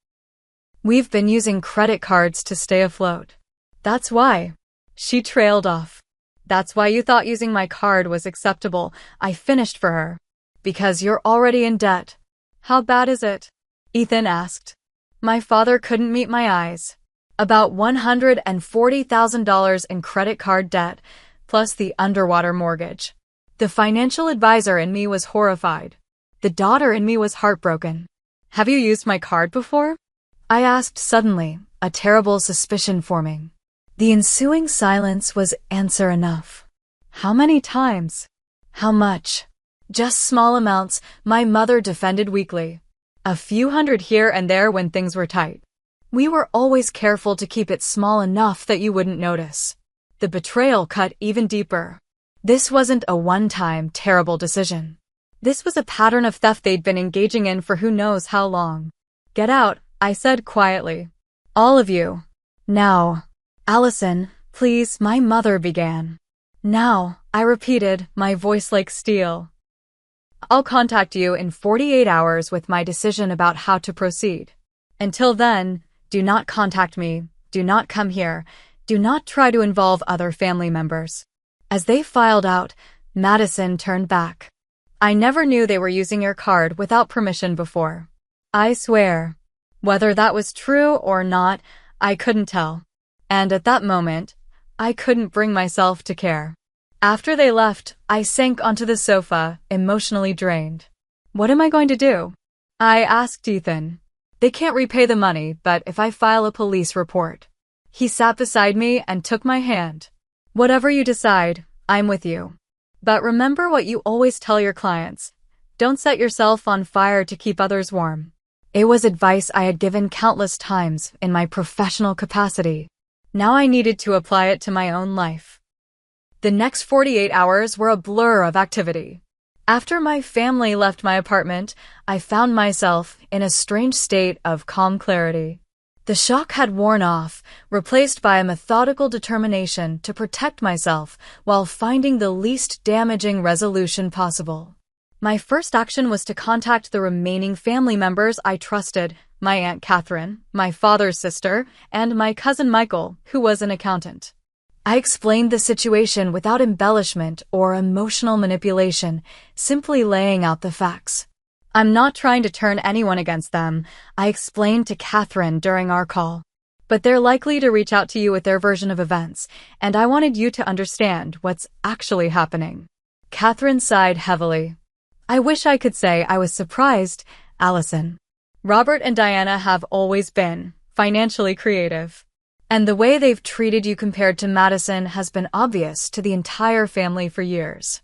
We've been using credit cards to stay afloat. That's why. She trailed off. That's why you thought using my card was acceptable, I finished for her. Because you're already in debt. How bad is it? Ethan asked. My father couldn't meet my eyes. About $140,000 in credit card debt, plus the underwater mortgage. The financial advisor in me was horrified. The daughter in me was heartbroken. Have you used my card before? I asked suddenly, a terrible suspicion forming. The ensuing silence was answer enough. How many times? How much? Just small amounts, my mother defended weakly. A few hundred here and there when things were tight. We were always careful to keep it small enough that you wouldn't notice. The betrayal cut even deeper. This wasn't a one-time, terrible decision. This was a pattern of theft they'd been engaging in for who knows how long. Get out, I said quietly. All of you. Now. Allison, please, my mother began. Now, I repeated, my voice like steel. I'll contact you in 48 hours with my decision about how to proceed. Until then, do not contact me, do not come here, do not try to involve other family members. As they filed out, Madison turned back. I never knew they were using your card without permission before. I swear. Whether that was true or not, I couldn't tell. And at that moment, I couldn't bring myself to care. After they left, I sank onto the sofa, emotionally drained. What am I going to do? I asked Ethan. They can't repay the money, but if I file a police report. He sat beside me and took my hand. Whatever you decide, I'm with you. But remember what you always tell your clients. Don't set yourself on fire to keep others warm. It was advice I had given countless times in my professional capacity. Now I needed to apply it to my own life. The next 48 hours were a blur of activity. After my family left my apartment, I found myself in a strange state of calm clarity. The shock had worn off, replaced by a methodical determination to protect myself while finding the least damaging resolution possible. My first action was to contact the remaining family members I trusted, my Aunt Catherine, my father's sister, and my cousin Michael, who was an accountant. I explained the situation without embellishment or emotional manipulation, simply laying out the facts. I'm not trying to turn anyone against them, I explained to Catherine during our call. But they're likely to reach out to you with their version of events, and I wanted you to understand what's actually happening. Catherine sighed heavily. I wish I could say I was surprised, Allison. Robert and Diana have always been financially creative. And the way they've treated you compared to Madison has been obvious to the entire family for years.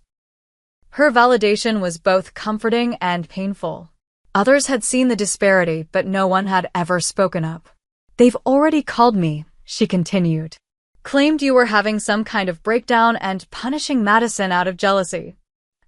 Her validation was both comforting and painful. Others had seen the disparity, but no one had ever spoken up. They've already called me, she continued. Claimed you were having some kind of breakdown and punishing Madison out of jealousy.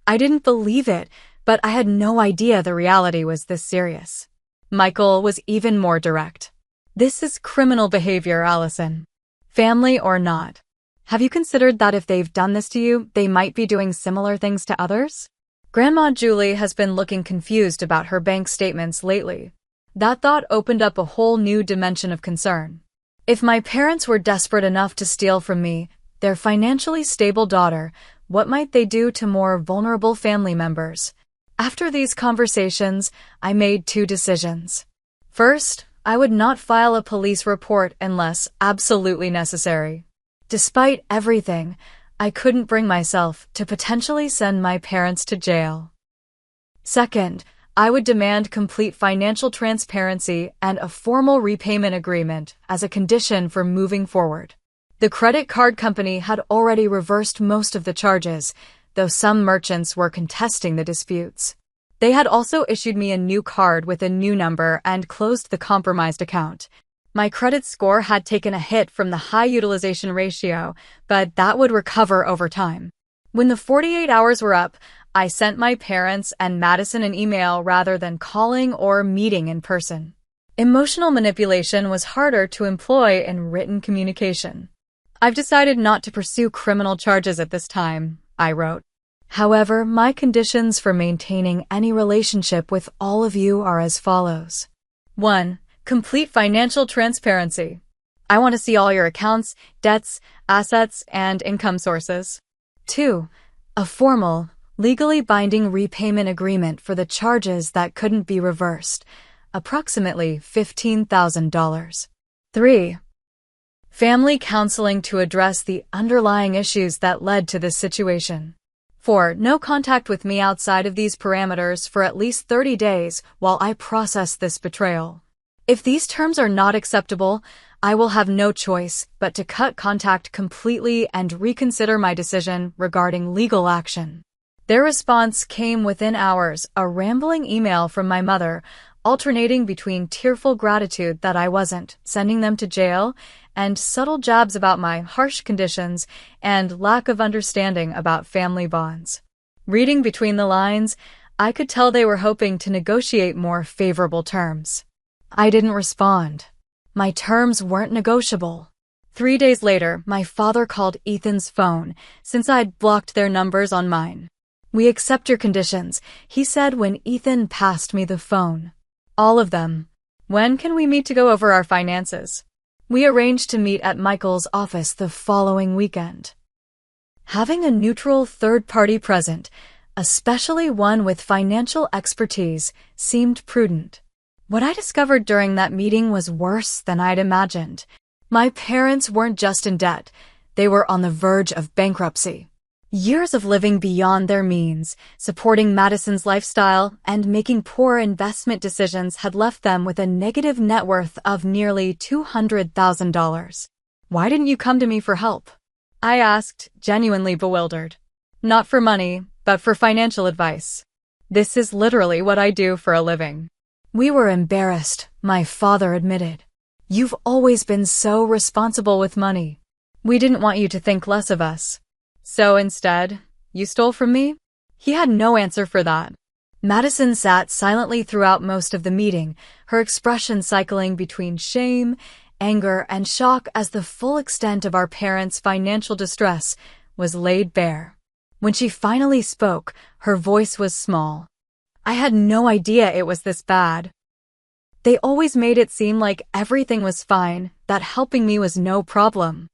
I didn't believe it, but I had no idea the reality was this serious. Michael was even more direct. This is criminal behavior, Allison. Family or not. Have you considered that if they've done this to you, they might be doing similar things to others? Grandma Julie has been looking confused about her bank statements lately. That thought opened up a whole new dimension of concern. If my parents were desperate enough to steal from me, their financially stable daughter, what might they do to more vulnerable family members? After these conversations, I made two decisions. First, I would not file a police report unless absolutely necessary. Despite everything, I couldn't bring myself to potentially send my parents to jail. Second, I would demand complete financial transparency and a formal repayment agreement as a condition for moving forward. The credit card company had already reversed most of the charges, though some merchants were contesting the disputes. They had also issued me a new card with a new number and closed the compromised account. My credit score had taken a hit from the high utilization ratio, but that would recover over time. When the 48 hours were up, I sent my parents and Madison an email rather than calling or meeting in person. Emotional manipulation was harder to employ in written communication. I've decided not to pursue criminal charges at this time, I wrote. However, my conditions for maintaining any relationship with all of you are as follows. 1. Complete financial transparency. I want to see all your accounts, debts, assets, and income sources. 2. A formal, legally binding repayment agreement for the charges that couldn't be reversed, approximately $15,000. 3. Family counseling to address the underlying issues that led to this situation. 4. No contact with me outside of these parameters for at least 30 days while I process this betrayal. If these terms are not acceptable, I will have no choice but to cut contact completely and reconsider my decision regarding legal action. Their response came within hours, a rambling email from my mother, alternating between tearful gratitude that I wasn't sending them to jail and subtle jabs about my harsh conditions and lack of understanding about family bonds. Reading between the lines, I could tell they were hoping to negotiate more favorable terms. I didn't respond. My terms weren't negotiable. 3 days later, my father called Ethan's phone, since I'd blocked their numbers on mine. We accept your conditions, he said when Ethan passed me the phone. All of them. When can we meet to go over our finances? We arranged to meet at Michael's office the following weekend. Having a neutral third party present, especially one with financial expertise, seemed prudent. What I discovered during that meeting was worse than I'd imagined. My parents weren't just in debt, they were on the verge of bankruptcy. Years of living beyond their means, supporting Madison's lifestyle, and making poor investment decisions had left them with a negative net worth of nearly $200,000. Why didn't you come to me for help? I asked, genuinely bewildered. Not for money, but for financial advice. This is literally what I do for a living. We were embarrassed, my father admitted. You've always been so responsible with money. We didn't want you to think less of us. So instead, you stole from me? He had no answer for that. Madison sat silently throughout most of the meeting, her expression cycling between shame, anger, and shock as the full extent of our parents' financial distress was laid bare. When she finally spoke, her voice was small. I had no idea it was this bad. They always made it seem like everything was fine, that helping me was no problem.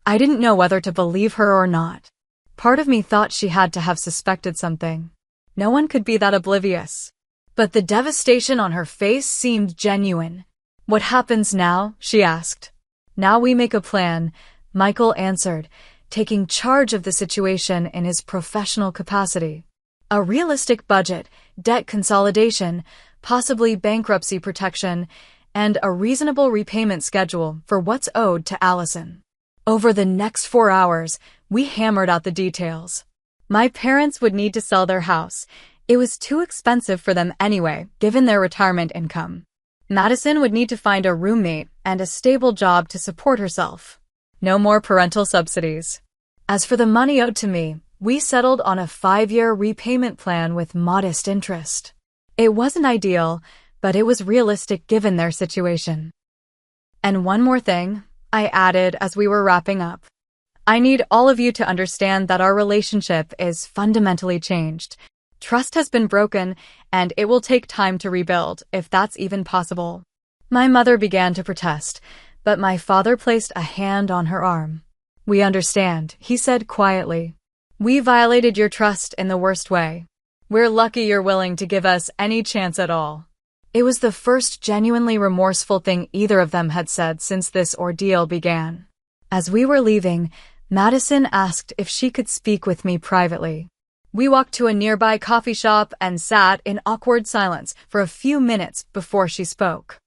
I didn't know whether to believe her or not. Part of me thought she had to have suspected something. No one could be that oblivious. But the devastation on her face seemed genuine. What happens now? She asked. Now we make a plan, Michael answered, taking charge of the situation in his professional capacity. A realistic budget, debt consolidation, possibly bankruptcy protection, and a reasonable repayment schedule for what's owed to Allison. Over the next 4 hours, we hammered out the details. My parents would need to sell their house. It was too expensive for them anyway, given their retirement income. Madison would need to find a roommate and a stable job to support herself. No more parental subsidies. As for the money owed to me, we settled on a 5-year repayment plan with modest interest. It wasn't ideal, but it was realistic given their situation. And one more thing, I added as we were wrapping up. I need all of you to understand that our relationship is fundamentally changed. Trust has been broken, and it will take time to rebuild, if that's even possible. My mother began to protest, but my father placed a hand on her arm. We understand, he said quietly. We violated your trust in the worst way. We're lucky you're willing to give us any chance at all. It was the first genuinely remorseful thing either of them had said since this ordeal began. As we were leaving, Madison asked if she could speak with me privately. We walked to a nearby coffee shop and sat in awkward silence for a few minutes before she spoke.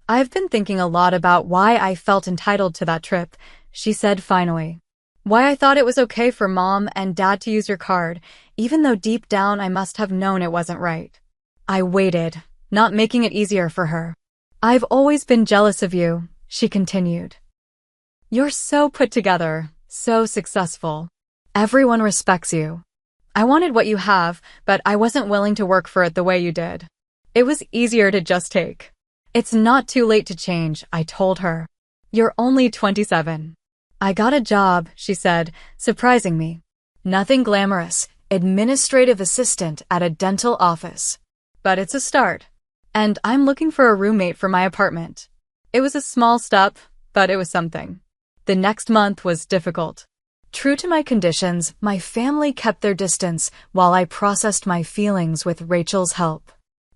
I've been thinking a lot about why I felt entitled to that trip, she said finally. Why I thought it was okay for Mom and Dad to use your card, even though deep down I must have known it wasn't right. I waited, not making it easier for her. I've always been jealous of you, she continued. You're so put together, so successful. Everyone respects you. I wanted what you have, but I wasn't willing to work for it the way you did. It was easier to just take. It's not too late to change, I told her. You're only 27. I got a job, she said, surprising me. Nothing glamorous, administrative assistant at a dental office. But it's a start. And I'm looking for a roommate for my apartment. It was a small step, but it was something. The next month was difficult. True to my conditions, my family kept their distance while I processed my feelings with Rachel's help.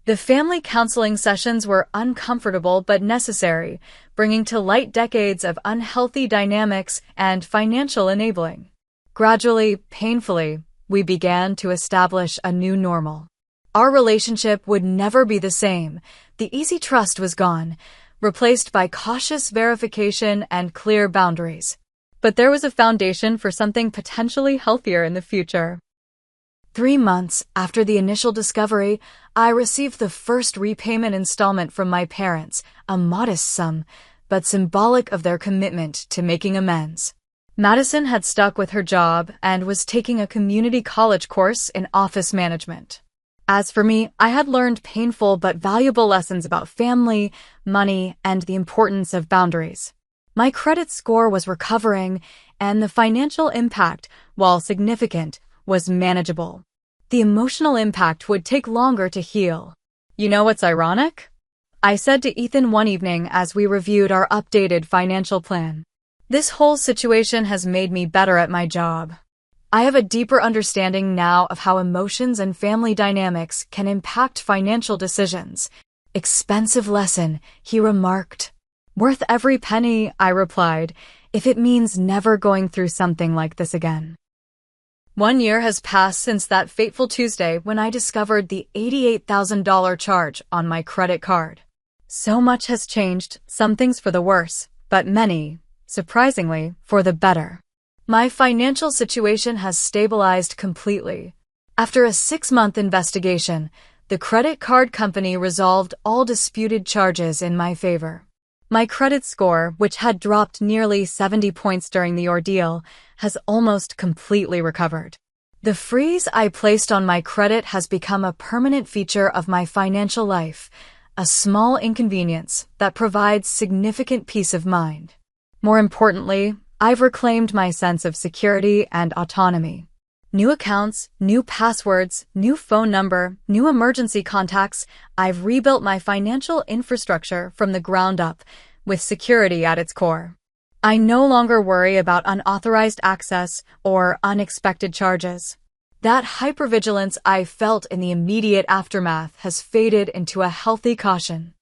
The family counseling sessions were uncomfortable but necessary, bringing to light decades of unhealthy dynamics and financial enabling. Gradually, painfully, we began to establish a new normal. Our relationship would never be the same. The easy trust was gone, replaced by cautious verification and clear boundaries. But there was a foundation for something potentially healthier in the future. 3 months after the initial discovery, I received the first repayment installment from my parents, a modest sum, but symbolic of their commitment to making amends. Madison had stuck with her job and was taking a community college course in office management. As for me, I had learned painful but valuable lessons about family, money, and the importance of boundaries. My credit score was recovering, and the financial impact, while significant, was manageable. The emotional impact would take longer to heal. You know what's ironic? I said to Ethan one evening as we reviewed our updated financial plan. This whole situation has made me better at my job. I have a deeper understanding now of how emotions and family dynamics can impact financial decisions. Expensive lesson, he remarked. Worth every penny, I replied, if it means never going through something like this again. 1 year has passed since that fateful Tuesday when I discovered the $88,000 charge on my credit card. So much has changed, some things for the worse, but many, surprisingly, for the better. My financial situation has stabilized completely. After a 6-month investigation, the credit card company resolved all disputed charges in my favor. My credit score, which had dropped nearly 70 points during the ordeal, has almost completely recovered. The freeze I placed on my credit has become a permanent feature of my financial life, a small inconvenience that provides significant peace of mind. More importantly, I've reclaimed my sense of security and autonomy. New accounts, new passwords, new phone number, new emergency contacts. I've rebuilt my financial infrastructure from the ground up, with security at its core. I no longer worry about unauthorized access or unexpected charges. That hypervigilance I felt in the immediate aftermath has faded into a healthy caution.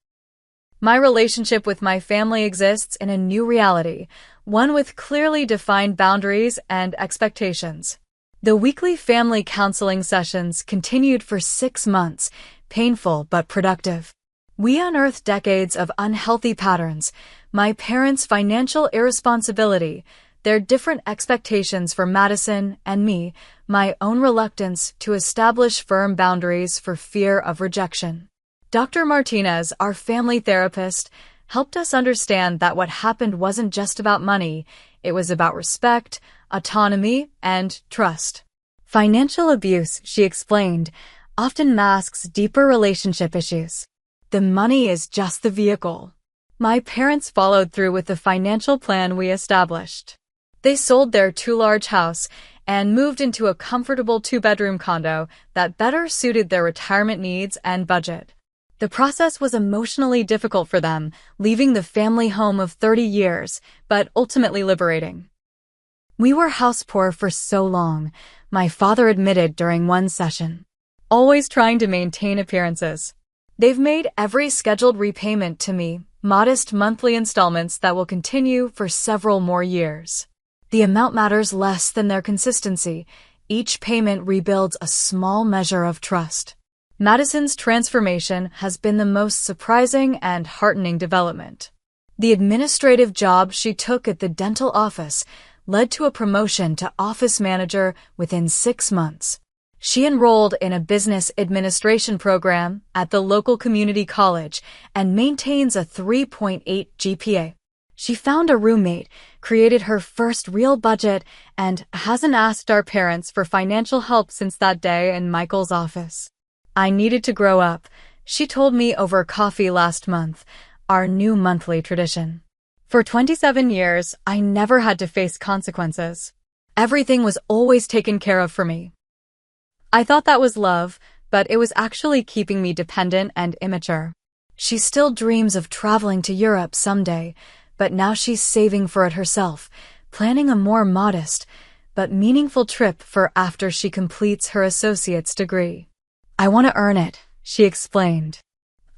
My relationship with my family exists in a new reality, one with clearly defined boundaries and expectations. The weekly family counseling sessions continued for 6 months, painful but productive. We unearthed decades of unhealthy patterns, my parents' financial irresponsibility, their different expectations for Madison and me, my own reluctance to establish firm boundaries for fear of rejection. Dr. Martinez, our family therapist, helped us understand that what happened wasn't just about money, it was about respect, autonomy, and trust. Financial abuse, she explained, often masks deeper relationship issues. The money is just the vehicle. My parents followed through with the financial plan we established. They sold their too-large house and moved into a comfortable 2-bedroom condo that better suited their retirement needs and budget. The process was emotionally difficult for them, leaving the family home of 30 years, but ultimately liberating. "We were house poor for so long," my father admitted during one session. "Always trying to maintain appearances. They've made every scheduled repayment to me, modest monthly installments that will continue for several more years. The amount matters less than their consistency. Each payment rebuilds a small measure of trust." Madison's transformation has been the most surprising and heartening development. The administrative job she took at the dental office led to a promotion to office manager within 6 months. She enrolled in a business administration program at the local community college and maintains a 3.8 GPA. She found a roommate, created her first real budget, and hasn't asked our parents for financial help since that day in Michael's office. "I needed to grow up," she told me over coffee last month, our new monthly tradition. "For 27 years, I never had to face consequences. Everything was always taken care of for me. I thought that was love, but it was actually keeping me dependent and immature." She still dreams of traveling to Europe someday, but now she's saving for it herself, planning a more modest but meaningful trip for after she completes her associate's degree. "I want to earn it," she explained.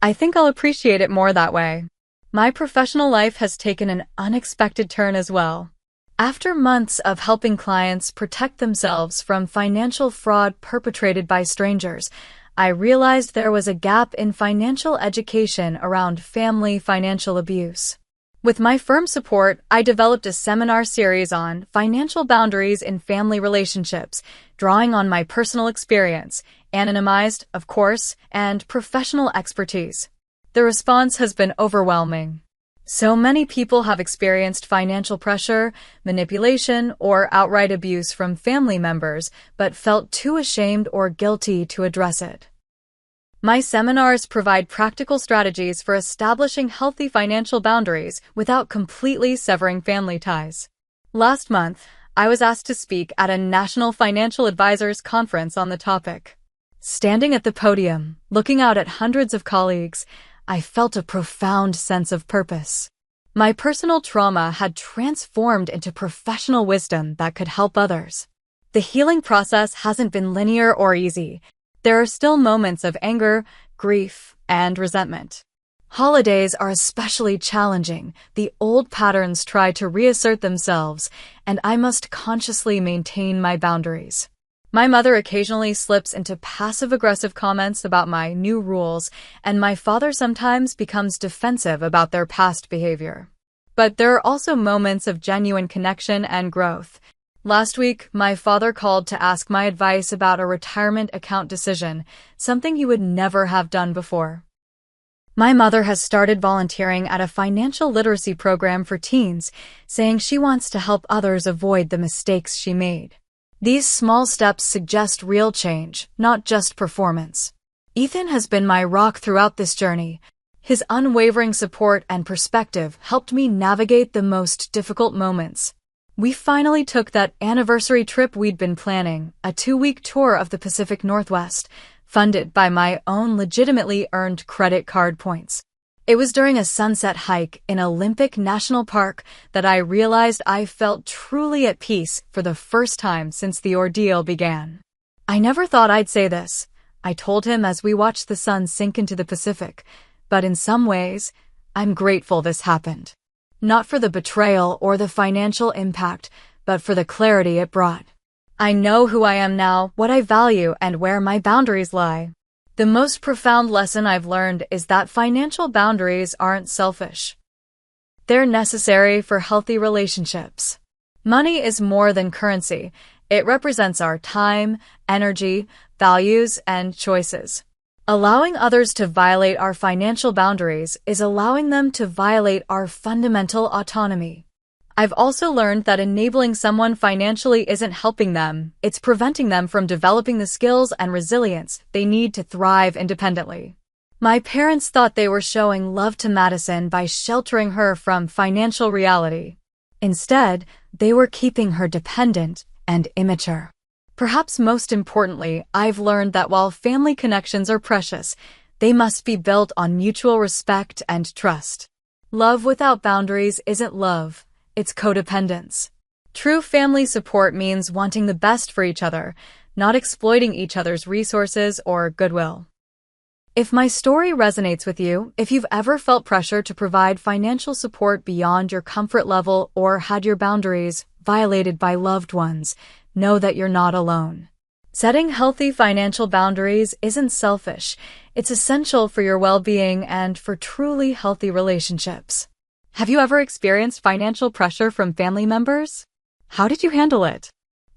"I think I'll appreciate it more that way." My professional life has taken an unexpected turn as well. After months of helping clients protect themselves from financial fraud perpetrated by strangers, I realized there was a gap in financial education around family financial abuse. With my firm's support, I developed a seminar series on financial boundaries in family relationships, drawing on my personal experience, anonymized, of course, and professional expertise. The response has been overwhelming. So many people have experienced financial pressure, manipulation, or outright abuse from family members, but felt too ashamed or guilty to address it. My seminars provide practical strategies for establishing healthy financial boundaries without completely severing family ties. Last month, I was asked to speak at a National Financial Advisors Conference on the topic. Standing at the podium, looking out at hundreds of colleagues, I felt a profound sense of purpose. My personal trauma had transformed into professional wisdom that could help others. The healing process hasn't been linear or easy. There are still moments of anger, grief, and resentment. Holidays are especially challenging. The old patterns try to reassert themselves, and I must consciously maintain my boundaries. My mother occasionally slips into passive-aggressive comments about my new rules, and my father sometimes becomes defensive about their past behavior. But there are also moments of genuine connection and growth. Last week, my father called to ask my advice about a retirement account decision, something he would never have done before. My mother has started volunteering at a financial literacy program for teens, saying she wants to help others avoid the mistakes she made. These small steps suggest real change, not just performance. Ethan has been my rock throughout this journey. His unwavering support and perspective helped me navigate the most difficult moments. We finally took that anniversary trip we'd been planning, a 2-week tour of the Pacific Northwest, funded by my own legitimately earned credit card points. It was during a sunset hike in Olympic National Park that I realized I felt truly at peace for the first time since the ordeal began. "I never thought I'd say this," I told him as we watched the sun sink into the Pacific, "but in some ways, I'm grateful this happened. Not for the betrayal or the financial impact, but for the clarity it brought. I know who I am now, what I value, and where my boundaries lie. The most profound lesson I've learned is that financial boundaries aren't selfish. They're necessary for healthy relationships. Money is more than currency. It represents our time, energy, values, and choices. Allowing others to violate our financial boundaries is allowing them to violate our fundamental autonomy. I've also learned that enabling someone financially isn't helping them, it's preventing them from developing the skills and resilience they need to thrive independently. My parents thought they were showing love to Madison by sheltering her from financial reality. Instead, they were keeping her dependent and immature. Perhaps most importantly, I've learned that while family connections are precious, they must be built on mutual respect and trust. Love without boundaries isn't love, it's codependence. True family support means wanting the best for each other, not exploiting each other's resources or goodwill. If my story resonates with you, if you've ever felt pressure to provide financial support beyond your comfort level or had your boundaries violated by loved ones, know that you're not alone. Setting healthy financial boundaries isn't selfish. It's essential for your well-being and for truly healthy relationships. Have you ever experienced financial pressure from family members? How did you handle it?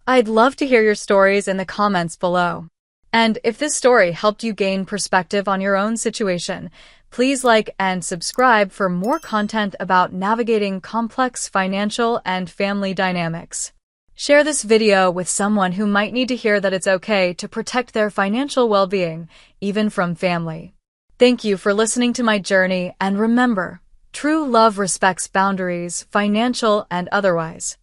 I'd love to hear your stories in the comments below. And if this story helped you gain perspective on your own situation, please like and subscribe for more content about navigating complex financial and family dynamics. Share this video with someone who might need to hear that it's okay to protect their financial well-being, even from family. Thank you for listening to my journey, and remember, true love respects boundaries, financial and otherwise.